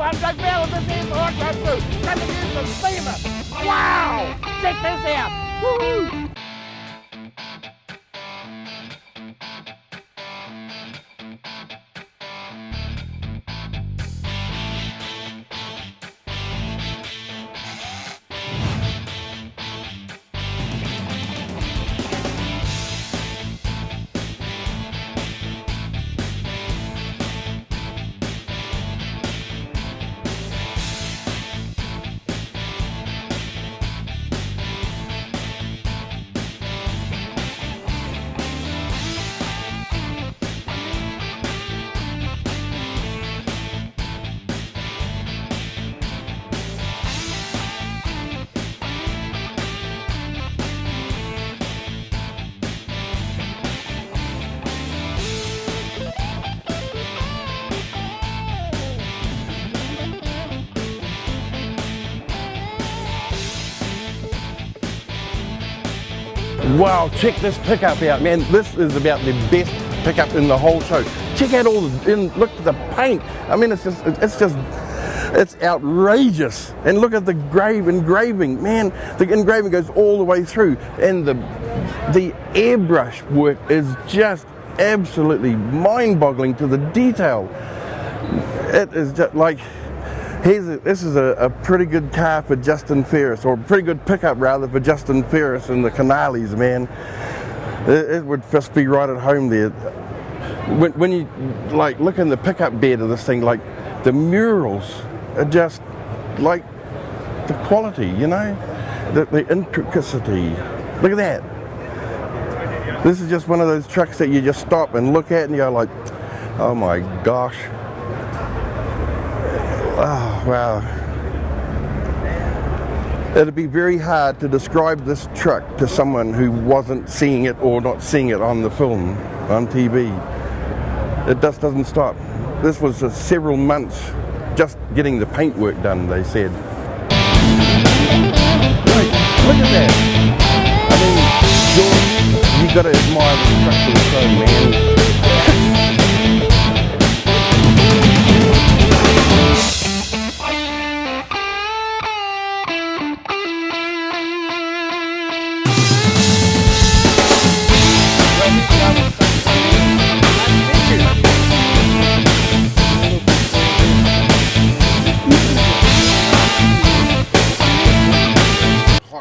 I'm Doug Bell, and this is the Hot Rod Crew, coming in from SEMA. Wow! Check this out! Woo-hoo! Wow, check this pickup out, man. This is about the best pickup in the whole show. Check out all the, look at the paint. I mean, it's outrageous. And look at the engraving, man. The engraving goes all the way through, and the airbrush work is just absolutely mind-boggling to the detail. It is just like, this is a pretty good car for Justin Ferris, or a pretty good pickup rather for Justin Ferris and the Canales, man. It would just be right at home there. When you like look in the pickup bed of this thing, like the murals are just like the quality, you know, the intricacy. Look at that. This is just one of those trucks that you just stop and look at and you're like, oh my gosh. Oh, wow. It'd be very hard to describe this truck to someone who wasn't seeing it or not seeing it on the film, on TV. It just doesn't stop. This was several months just getting the paintwork done, they said. Right, look at that. I mean, George, you gotta admire this truck for the show, man.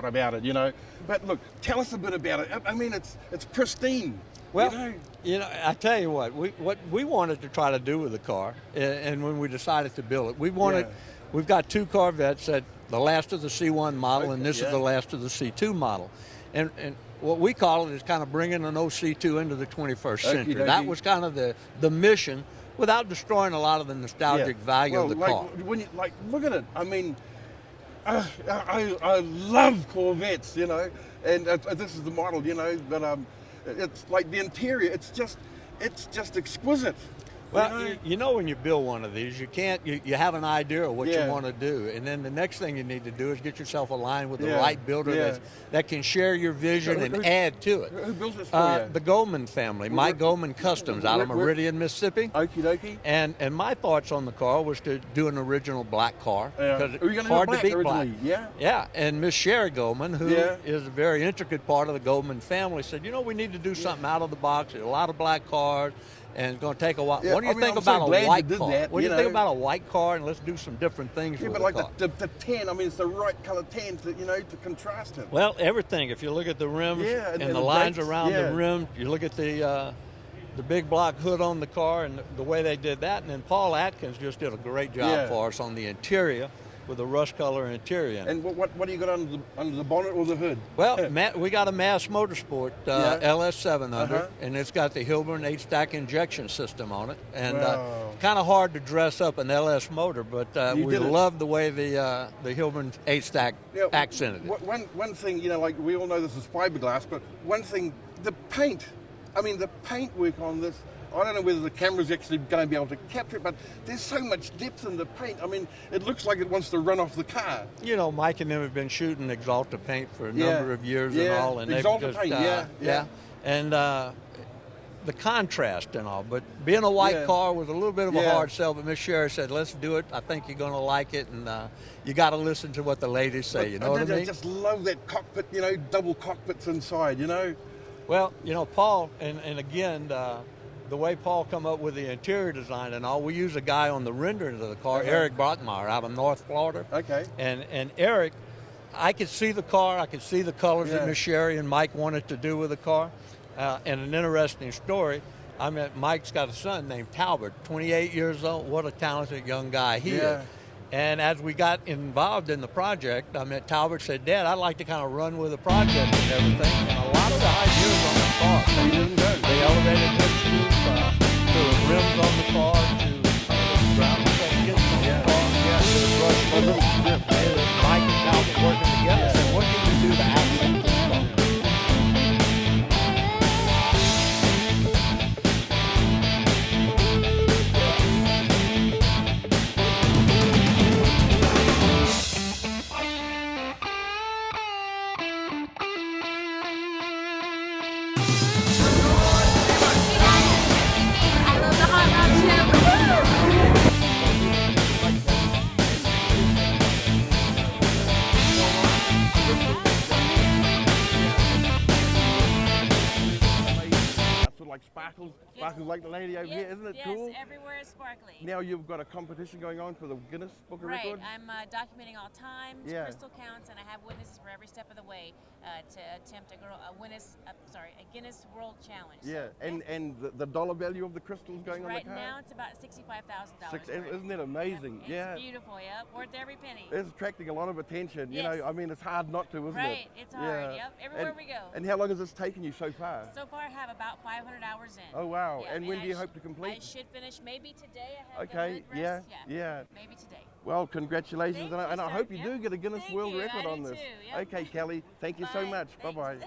About it, you know, but look, tell us a bit about it. I mean, it's pristine. Well, you know, I tell you what we wanted to try to do with the car, and when we decided to build it, we've got two Corvettes, that the last of the C1 model, and this is the last of the C2 model, and what we call it is kind of bringing an OC2 into the 21st century. That was kind of the mission, without destroying a lot of the nostalgic value of the car. When you look at it, I mean, I love Corvettes, you know, and this is the model, you know, but it's like the interior, it's just exquisite. Well, you know, when you build one of these, you have an idea of what you want to do, and then the next thing you need to do is get yourself aligned with the right builder that can share your vision and add to it. Who built this for you? The Goldman family, Mike Goldman Customs out of Meridian, Mississippi. Okie dokie. And my thoughts on the car was to do an original black car, because it's hard to beat black. Yeah. And Miss Sherry Goldman, who is a very intricate part of the Goldman family, said, you know, we need to do something out of the box. There's a lot of black cars. And it's going to take a while. What do you think about a white car? What do you think about a white car? And let's do some different things with the car. Yeah, but like the tan, I mean, it's the right color tan to, you know, to contrast it. Well, everything. If you look at the rims and the lines around the rim, you look at the big block hood on the car and the way they did that. And then Paul Atkins just did a great job for us on the interior, with a rust color interior. And what do you got under the bonnet or the hood? Well, we got a Mass Motorsport LS700, and it's got the Hilburn 8-stack injection system on it. And kind of hard to dress up an LS motor, but we love the way the Hilburn 8-stack accented it. One thing, you know, like we all know this is fiberglass, but one thing, the paint. I mean, the paint work on this, I don't know whether the camera's actually going to be able to capture it, but there's so much depth in the paint. I mean, it looks like it wants to run off the car. You know, Mike and them have been shooting Exalta paint for a number of years and all, and they've Exalta just paint, And the contrast and all. But being a white car was a little bit of a hard sell. But Miss Sherry said, "Let's do it. I think you're going to like it, and you got to listen to what the ladies say." You know what I mean? I just love that cockpit. You know, double cockpits inside. You know. Well, you know, Paul, and again, the way Paul come up with the interior design and all, we use a guy on the rendering of the car, Eric Brotmeyer, out of North Florida. Okay. And Eric, I could see the car, I could see the colors that Miss Sherry and Mike wanted to do with the car. And an interesting story, I met Mike's got a son named Talbot, 28 years old. What a talented young guy he is. And as we got involved in the project, I met Talbot, said, "Dad, I'd like to kind of run with the project and everything." And a lot of the ideas on the car, the elevated hood scoop, to the rims on the car, to the ground kits on the car, to the brush strip. And Mike and Talbot working together said, "What can we do to accent this car?" Like sparkles like the lady over here. Isn't it cool? Yes, everywhere is sparkly. Now you've got a competition going on for the Guinness Book of Records? Right, I'm documenting all times, crystal counts, and I have witnesses for every step of the way to attempt a Guinness World Challenge. Yeah, and the dollar value of the crystals going on the car? Right now it's about $65,000. Isn't it amazing? It's beautiful, worth every penny. It's attracting a lot of attention. You know, I mean, it's hard not to, isn't it? Right, it's hard, everywhere we go. And how long has this taken you so far? So far I have about 500 hours in. Oh, wow. Yeah, and when do you hope to complete? I should finish maybe today. I have okay, a good rest. Yeah, maybe today. Well, congratulations, and I hope you do get a Guinness Thank World you. Record I on do this. too. Okay, Kelly, thank you so much. Thanks. Bye-bye.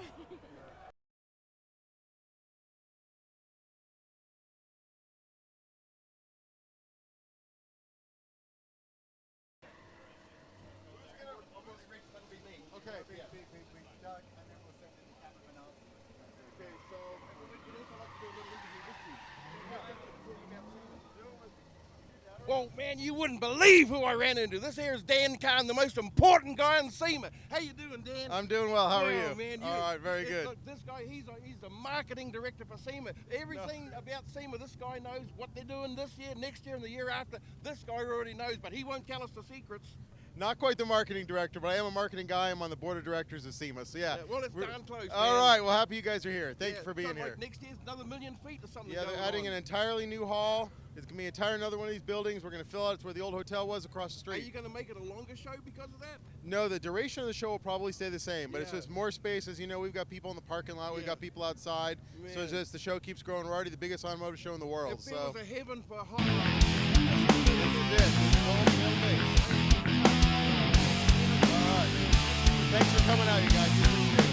Well, man, you wouldn't believe who I ran into. This here's Dan Kahn, the most important guy in SEMA. How you doing, Dan? I'm doing well. How are you? Man, all right, very good. Look, this guy, he's the marketing director for SEMA. Everything about SEMA, this guy knows what they're doing this year, next year, and the year after. This guy already knows, but he won't tell us the secrets. Not quite the marketing director, but I am a marketing guy. I'm on the board of directors of SEMA. So yeah. Well, it's darn close. All right. Well, happy you guys are here. Thank you for being here. Like next year's another 1,000,000 feet or something. Yeah, they're adding an entirely new hall. It's gonna be another one of these buildings. We're gonna fill out. It's where the old hotel was across the street. Are you gonna make it a longer show because of that? No, the duration of the show will probably stay the same, but it's just more space. As you know, we've got people in the parking lot. We've got people outside. Man. So it's just the show keeps growing. We're already the biggest automotive show in the world. It feels a heaven for hot This is it. This is the whole base. Thanks for coming out, you guys. We appreciate it.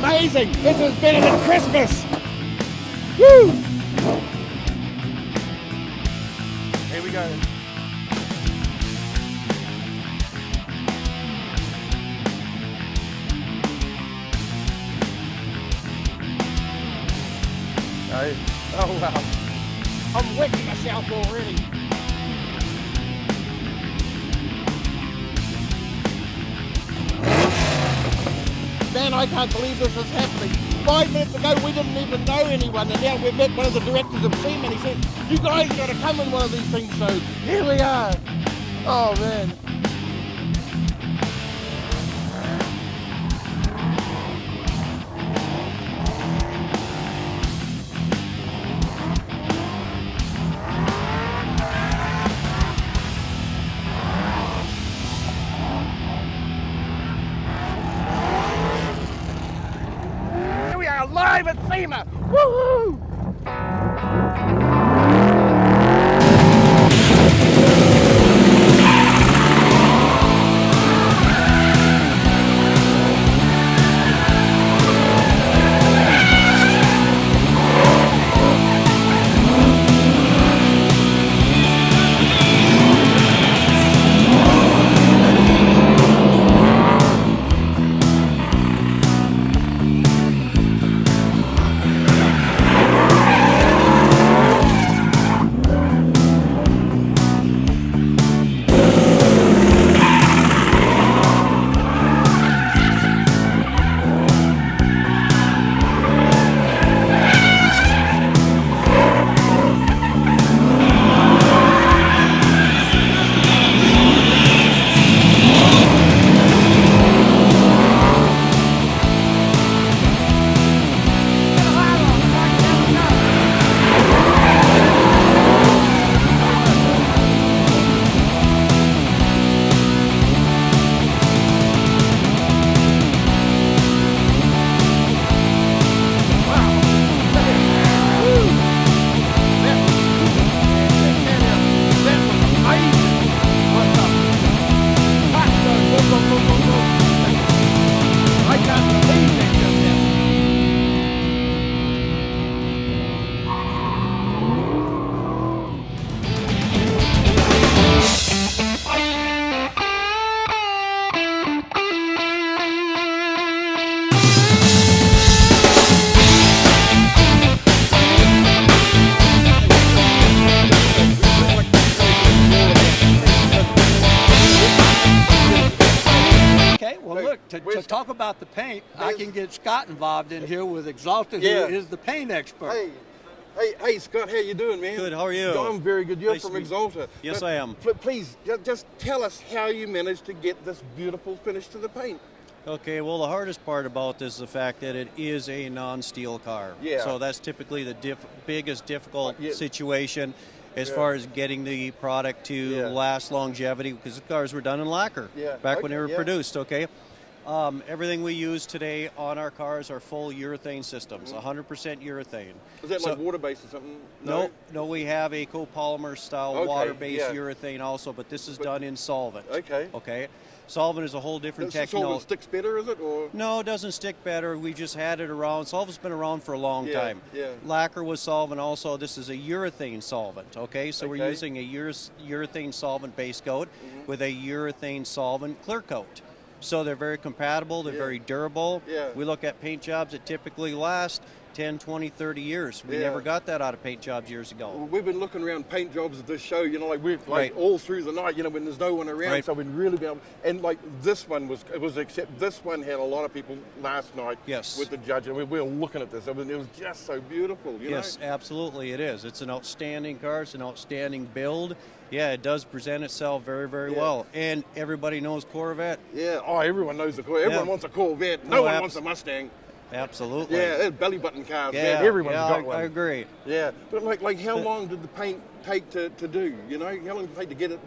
Amazing! This is better than Christmas! Woo! Here we go. Oh wow. I'm wetting myself already. Man, I can't believe this is happening. 5 minutes ago, we didn't even know anyone, and now we've met one of the directors of SEMA, and he says, "You guys got to come in one of these things." So here we are. Oh man. SEMA. Woohoo! To talk about the paint, I can get Scott involved in here with Exalted, who is the paint expert. Hey, Scott, how you doing, man? Good, how are you? I'm very good. You're Nice from to meet Exalted. you. Yes, I am. Please, just tell us how you managed to get this beautiful finish to the paint. Okay, well, the hardest part about this is the fact that it is a non-steel car. Yeah. So that's typically the biggest difficult Yeah. situation as far as getting the product to last longevity, because the cars were done in lacquer back when they were produced, okay? Everything we use today on our cars are full urethane systems, 100% urethane. Is that like water-based or something? No, we have a copolymer style water-based urethane also, but this is done in solvent. Okay. Solvent is a whole different technology. Solvent sticks better, is it? Or? No, it doesn't stick better. We've just had it around. Solvent's been around for a long time. Yeah. Lacquer was solvent also. This is a urethane solvent, okay? So we're using a urethane solvent base coat with a urethane solvent clear coat. So they're very compatible, they're very durable. We look at paint jobs that typically last 10, 20, 30 years. We never got that out of paint jobs years ago. Well, we've been looking around paint jobs at this show, we're all through the night, when there's no one around, so we've really been able, and this one except this one had a lot of people last night with the judge, and we were looking at this, it was just so beautiful, Yes, absolutely it is. It's an outstanding car, it's an outstanding build. Yeah, it does present itself very, very well. And everybody knows Corvette. Yeah, everyone knows the Corvette. Everyone wants a Corvette. No one wants a Mustang. Absolutely. Yeah, they're belly button cars. Yeah, man. Everyone's got one. I agree. Yeah, but how long did the paint take to do? How long did it take to get it,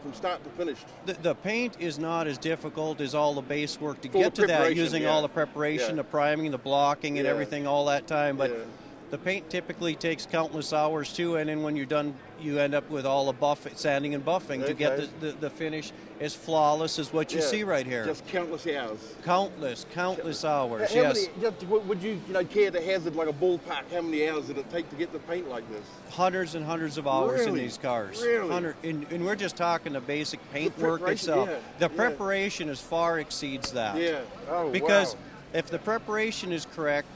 from start to finish? The paint is not as difficult as all the base work to get to that, using all the preparation, the priming, the blocking, and everything, all that time. But the paint typically takes countless hours too, and then when you're done, you end up with all the sanding and buffing to get the finish as flawless as what you see right here. Just countless hours. Countless hours. How many, would you care to hazard like a ballpark? How many hours did it take to get the paint like this? Hundreds and hundreds of hours in these cars. Really? And we're just talking the basic paint work itself. The preparation is far exceeds that. Yeah. Oh, because if the preparation is correct,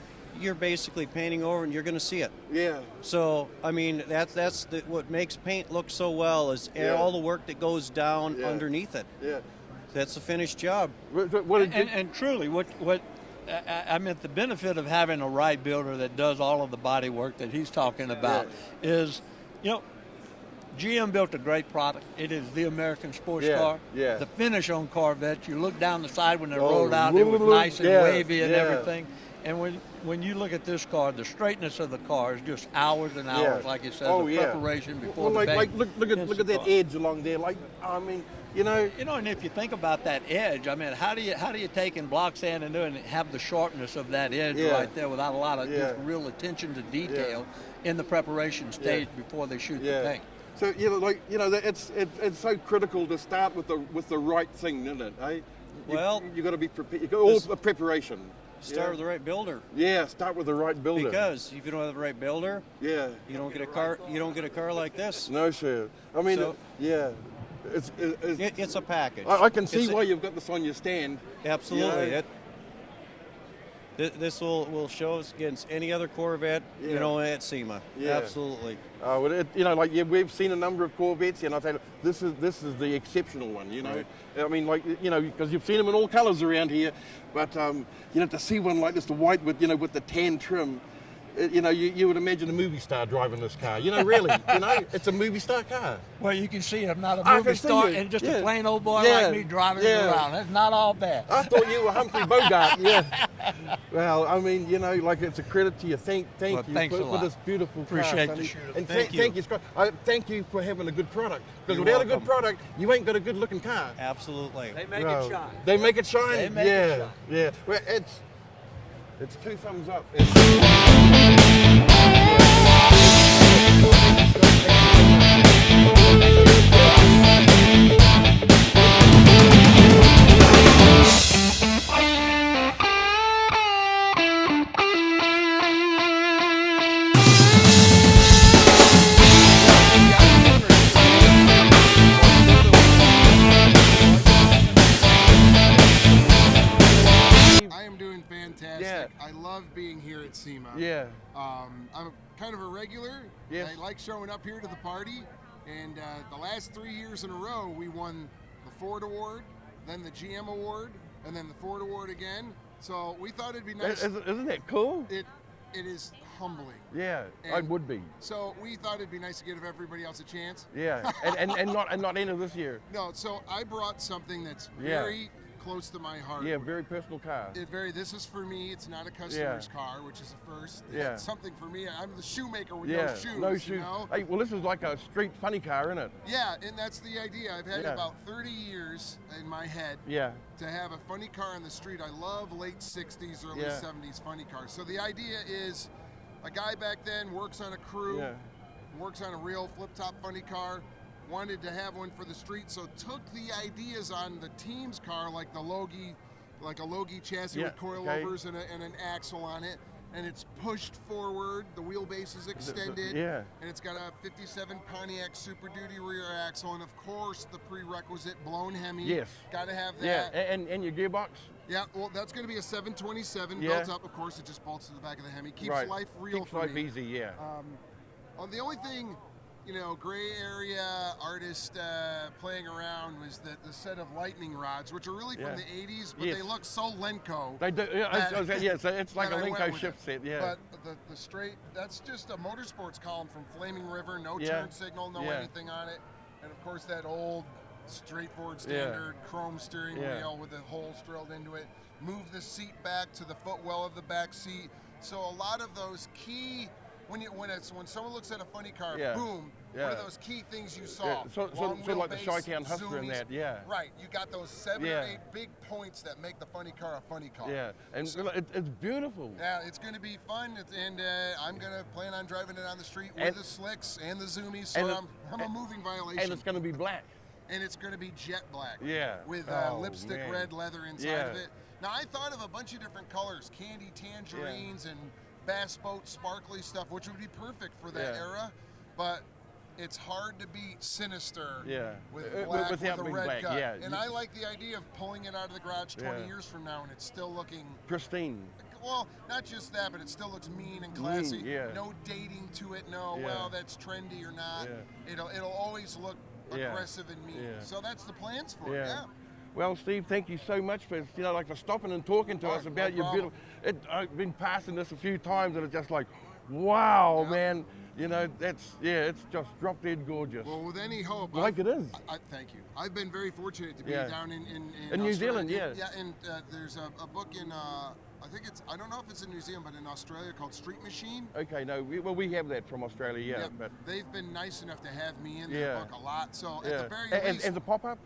you're basically painting over and you're going to see it. Yeah. So, I mean, that's what makes paint look so well is all the work that goes down underneath it. Yeah. That's a finished job. And truly, I meant the benefit of having a right builder that does all of the body work that he's talking about is, GM built a great product. It is the American sports car. Yeah. The finish on Corvettes, you look down the side when they're rolled out, it was nice and wavy and everything. And when you look at this car, the straightness of the car is just hours and hours, like it says, of preparation before the bang. Look at that edge along there. Like, I mean, you know, and if you think about that edge, I mean, how do you take and block sand and have the sharpness of that edge right there without a lot of just real attention to detail in the preparation stage before they shoot the paint? So it's so critical to start with the right thing, isn't it? Eh? You got to be prepared. All the preparation. Start with the right builder. Yeah, start with the right builder. Because if you don't have the right builder, you don't get a car. You don't get a car like this. No, sir. I mean, it's a package. I can see why you've got this on your stand. Absolutely. You know? This will show us against any other Corvette, at SEMA. Yeah. Absolutely. We've seen a number of Corvettes, and I tell you, this is the exceptional one. You know, right. I mean, because you've seen them in all colours around here, but to see one like this, the white with the tan trim. You would imagine a movie star driving this car. Really, it's a movie star car. Well, you can see I'm not a movie star and just a plain old boy like me driving it around. That's not all bad. I thought you were Humphrey Bogart. Yeah. Well, I mean, it's a credit to you. Thank you for this beautiful car. Appreciate the shoot. And thank you, Scott. Thank you for having a good product. Because without a good product, you ain't got a good looking car. Absolutely. They make it shine. They make it shine. They make it shine. Yeah. Well, it's 2 thumbs up. I love being here at SEMA. Yeah. I'm kind of a regular. Yes. I like showing up here to the party. And the last 3 years in a row, we won the Ford Award, then the GM Award, and then the Ford Award again. So we thought it'd be nice. Isn't that cool? It is humbling. Yeah, and I would be. So we thought it'd be nice to give everybody else a chance. Yeah, and not end of this year. No, so I brought something that's very close to my heart. Yeah, very personal car. This is for me. It's not a customer's car, which is a first. Yeah. It's something for me. I'm the shoemaker with no shoes. No shoes. You know? Hey, well, this is like a street funny car, isn't it? Yeah, and that's the idea. I've had about 30 years in my head to have a funny car on the street. I love late 60s, early 70s funny cars. So the idea is a guy back then works on a crew, works on a real flip-top funny car, wanted to have one for the street, so took the ideas on the team's car, like the Logie, like a Logie chassis with coilovers and an axle on it, and it's pushed forward, the wheelbase is extended, and it's got a 57 Pontiac Super Duty rear axle, and of course the prerequisite blown Hemi. Yes. Got to have that. Yeah, and your gearbox? Yeah, well, that's going to be a 727 built up. Of course, it just bolts to the back of the Hemi. Keeps life real for me. Keeps life easy, The only thing, gray area artist playing around was the set of lightning rods, which are really from the 80s, but they look so Lenco. They do, so it's like a Lenco shift set, But the straight, that's just a motorsports column from Flaming River, no turn signal, no anything on it. And of course that old straightforward standard chrome steering wheel with the holes drilled into it. Move the seat back to the footwell of the back seat. So a lot of those key, when someone looks at a funny car, boom, one of those key things you saw. So like the Chi-Town Hustler and that, Right, you got those 7 or 8 big points that make the funny car a funny car. Yeah, and so, it's beautiful. Yeah, it's going to be fun, and I'm going to plan on driving it on the street with the slicks and the zoomies, so I'm a moving violation. And it's going to be black. And it's going to be jet black. Yeah. With lipstick red leather inside of it. Now, I thought of a bunch of different colors, candy tangerines and bass boat sparkly stuff, which would be perfect for that era, but it's hard to beat Sinister with black with a red gut. And I like the idea of pulling it out of the garage 20 years from now and it's still looking pristine. Well, not just that, but it still looks mean and classy. No dating to it. No, well, that's trendy or not. It'll always look aggressive and mean. So that's the plans for it. Yeah. Well, Steve, thank you so much for for stopping and talking to us about your beautiful. I've been passing this a few times, and it's just like, wow, man. It's just drop dead gorgeous. Well, with any hope, like it is. Thank you. I've been very fortunate to be down in New Zealand. Yeah, and there's a book in I think I don't know if it's in New Zealand, but in Australia called Street Machine. Okay, no, we have that from Australia, yeah. But they've been nice enough to have me in their book a lot. So at the very least, as a pop-up.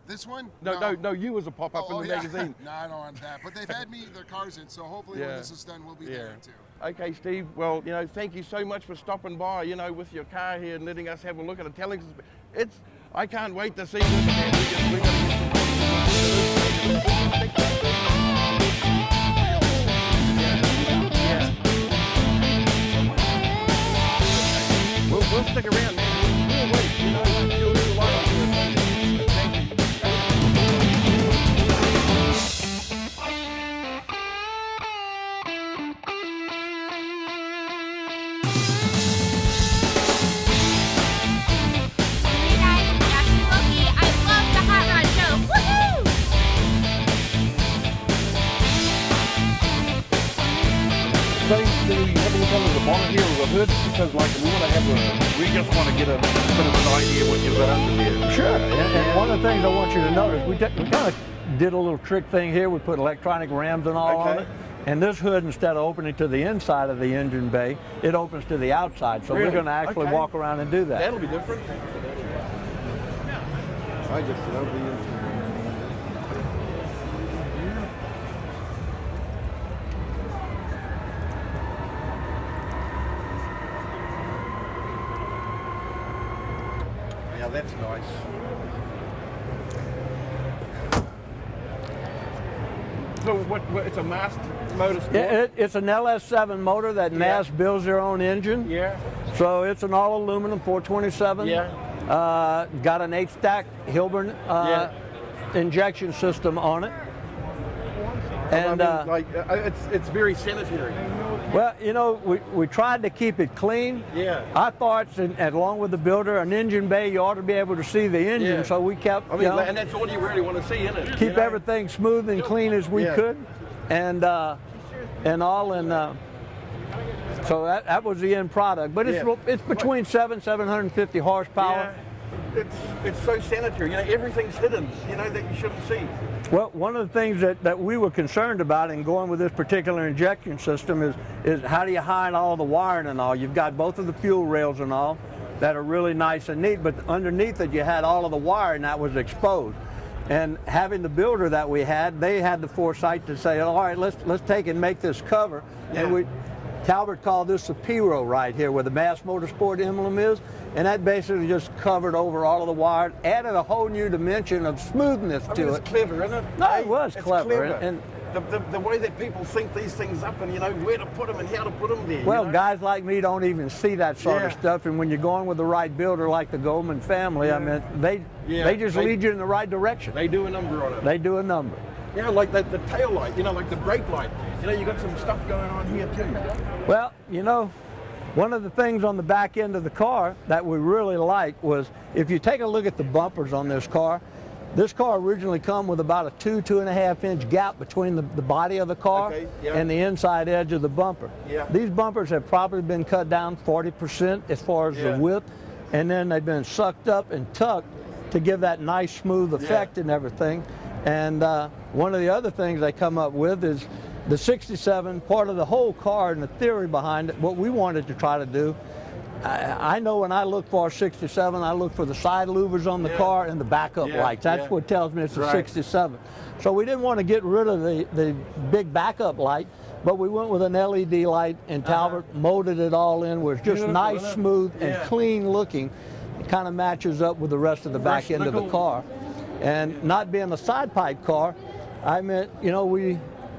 This one? No, you as a pop-up in the magazine. No, I don't want that. But they've had me their cars in, so hopefully when this is done, we'll be there too. Okay, Steve. Well, thank you so much for stopping by, with your car here and letting us have a look at it. I can't wait to see this. We'll stick around, man. We'll wait. You'll do a lot of it. Thank you. Hey guys, it's Josh and Loki. I love the Hot Rod Show. Woohoo! So, do we have a look under the bonnet here or the hood? Because, we just want to get a bit of an idea what you've got under there. Sure. And one of the things I want you to notice, we kind of did a little trick thing here. We put electronic rams and all on it. And this hood, instead of opening to the inside of the engine bay, it opens to the outside. So we're going to actually walk around and do that. That'll be different. I just love the engine. Yeah, that's nice. So what it's a MAST motorsport? It's an LS7 motor that MAST builds their own engine. Yeah. So it's an all aluminum 427. Yeah. Got an 8-stack Hilburn injection system on it. And it's very sanitary. Well, we tried to keep it clean. Yeah. I thought, along with the builder, an engine bay, you ought to be able to see the engine. Yeah. So we kept, and that's all you really want to see in it. Keep everything smooth and clean as we could, and all, so that was the end product. But it's between 750 horsepower. Yeah. It's so sanitary. Everything's hidden. That you shouldn't see. Well, one of the things that we were concerned about in going with this particular injection system is how do you hide all the wiring and all? You've got both of the fuel rails and all that are really nice and neat, but underneath it you had all of the wiring that was exposed. And having the builder that we had, they had the foresight to say, all right, let's take and make this cover. Yeah. And Talbot called this the P-row right here, where the MAST Motorsport emblem is, and that basically just covered over all of the wire, added a whole new dimension of smoothness to it. It's clever, isn't it? No, it was clever. And the way that people think these things up and where to put them and how to put them there. Well, guys like me don't even see that sort of stuff, and when you're going with the right builder like the Goldman family, I mean, they just lead you in the right direction. They do a number on it. They do a number. Like the tail light, like the brake light. You got some stuff going on here too. Well, one of the things on the back end of the car that we really liked was, if you take a look at the bumpers on this car originally come with about a 2.5 inch gap between the body of the car and the inside edge of the bumper. Yeah. These bumpers have probably been cut down 40% as far as the width, and then they've been sucked up and tucked to give that nice smooth effect and everything. And one of the other things they come up with is the 67, part of the whole car and the theory behind it, what we wanted to try to do. I know when I look for a 67, I look for the side louvers on the car and the backup lights. That's what tells me it's a 67. So we didn't want to get rid of the big backup light, but we went with an LED light, and Talbot molded it all in where it's just nice, smooth, and clean looking. It kind of matches up with the rest of the back end of the car. And not being a side pipe car, I meant,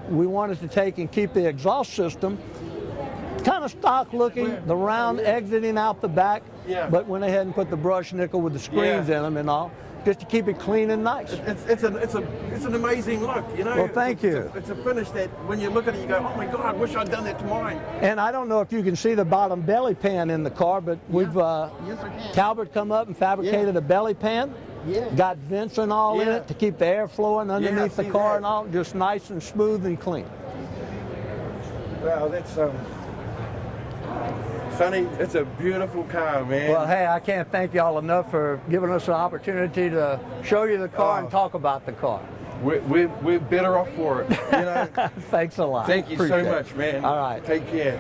we wanted to take and keep the exhaust system kind of stock looking, the round exiting out the back, but went ahead and put the brush nickel with the screens in them and all, just to keep it clean and nice. It's an amazing look, Well, thank you. It's a finish that when you look at it, you go, oh my God, I wish I'd done that to mine. And I don't know if you can see the bottom belly pan in the car, but we've Talbot come up and fabricated a belly pan. Got vents and all in it to keep the air flowing underneath the car and all, just nice and smooth and clean. Well, that's Sonny, it's a beautiful car, man. Well, hey, I can't thank y'all enough for giving us an opportunity to show you the car and talk about the car. we're better off for it. You know. Thanks a lot. Thank you so Appreciate much, it. man. All right. Take care.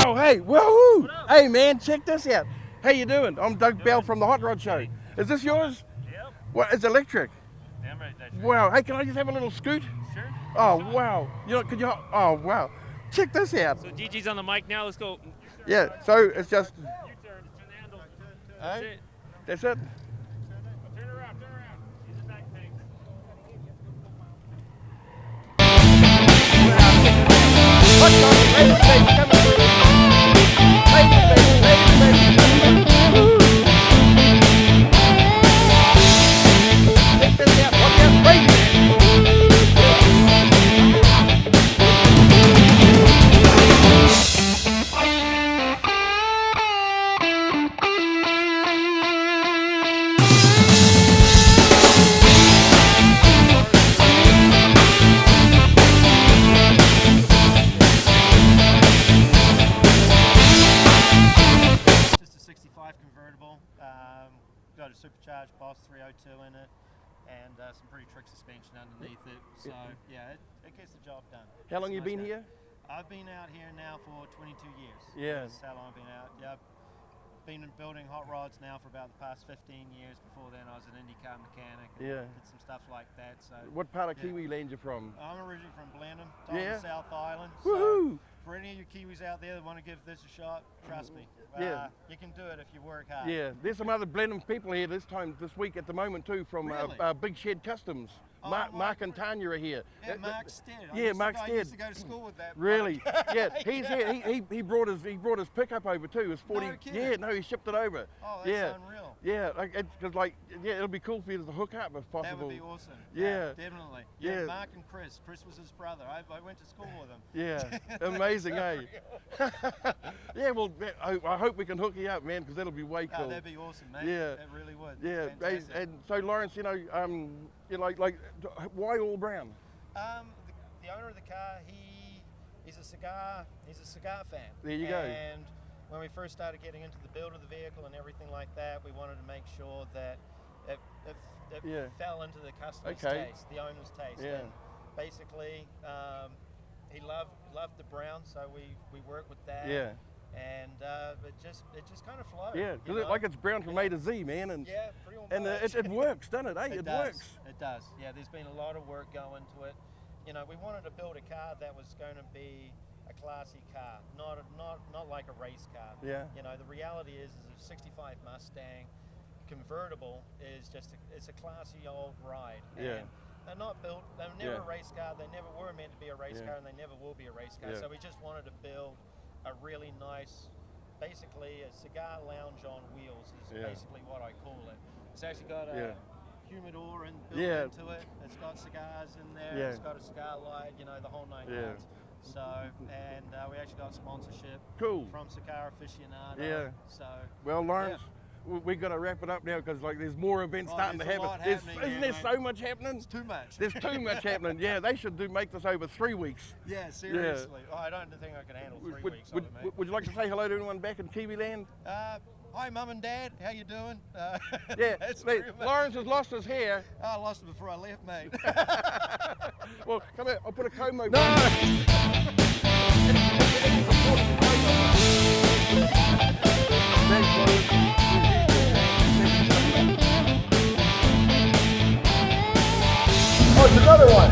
Oh, hey, woohoo! Hey, man, check this out. How you doing? I'm Doug Bell from the Hot Rod Show. Is this yours? Yep. What? It's electric. Damn right, that's Wow. Hey, can I just have a little scoot? Sure. Oh, wow. You know, could you? Oh, wow. Check this out. So Gigi's on the mic now. Let's go. Yeah. So it's just. U-turn. Turn the handle. Hey? That's it. That's it. Turn around. Turn around. Use the back tank. Hot dog, baby, baby, come on. Baby, baby, baby, baby. Woo. Check this out. Watch out, crazy. Just a 65 convertible, got a supercharged Boss 302 in it, and some pretty trick suspension underneath it. So yeah, it gets the job done. How long It's you a been nice here? car. I've been out here now for 22 years. Yeah. That's how long I've been out. Yeah, I've been building hot rods now for about the past 15 years. Before then, I was an IndyCar mechanic. And Yeah. did some stuff like that. So What part of yeah. Kiwi land you from? I'm originally from Blenheim, Yeah. on the South Island. Woohoo! So for any of you Kiwis out there that want to give this a shot, trust me. Yeah. You can do it if you work hard. Yeah, there's some other Blenheim people here this week at the moment too from Really? Big Shed Customs. Oh, Mark and Tanya are here. Yeah, Mark Stead. Yeah, Mark I Stead. used to go to school with that. Really? bloke. Yeah, he's here. He brought his pickup over too. It's 40. No kidding. Yeah, no, he shipped it over. Oh, that's yeah. unreal. Yeah, it'll be cool for you to hook up if possible. That would be awesome. Yeah. Definitely. Yeah. Yeah, Mark and Chris. Chris was his brother. I went to school with him. Yeah, amazing, eh? Yeah, well, I hope we can hook you up, man, because that'll be way cool. Oh, that'd be awesome, mate. Yeah. That really would. Yeah, Fantastic. and so Lawrence, you know, why all brown? The owner of the car, he's a cigar fan. There you go. And when we first started getting into the build of the vehicle and everything like that, we wanted to make sure that it Yeah. fell into the customer's Okay. taste, the owner's taste. Yeah. And basically, he loved the brown, so we worked with that. Yeah. And it just kind of flowed. Yeah, you because know? it's brown from A to Z, man, and Yeah, pretty much. and it works, doesn't it? Eh? It does. works. It does. Yeah, there's been a lot of work going to it. You know, we wanted to build a car that was going to be a classy car, not like a race car. Yeah. You know, the reality is a 65 Mustang convertible is it's a classy old ride. Yeah. And they're not built. They're never Yeah. a race car. They never were meant to be a race Yeah. car, and they never will be a race car. Yeah. So we just wanted to build a really nice, basically a cigar lounge on wheels is Yeah. basically what I call it. It's actually got a Yeah. humidor built Yeah. into it. It's got cigars in there. Yeah. It's got a cigar light. You know, the whole nine Yeah. yards. So, and we actually got sponsorship Cool. from Cigar Aficionado. Yeah. So. Well, Lawrence, we got to wrap it up now because there's more events Oh, starting to there's a happen. lot happening Isn't here, there mate. so much happening? It's too much. There's too much happening. Yeah, they should make this over 3 weeks. Yeah, seriously. Oh, I don't think I can handle 3 weeks of it, mate. Would you like to say hello to anyone back in Kiwi land? Hi, Mum and Dad. How you doing? Yeah, that's mate, pretty much- Lawrence has lost his hair. I lost it before I left, mate. Well, come here, I'll put a comb over. No! Oh, it's another one.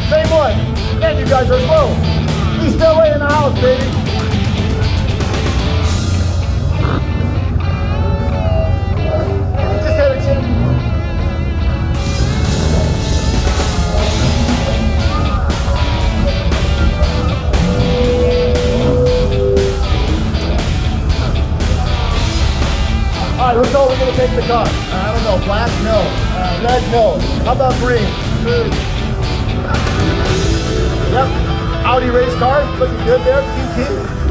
Same one. Man, you guys are slow. He's still in the house, baby. He just had a change. All right, who's over going to take the car? I don't know. Black? No. Red? No. How about green? Yep. Audi race car. Looking good there. QT.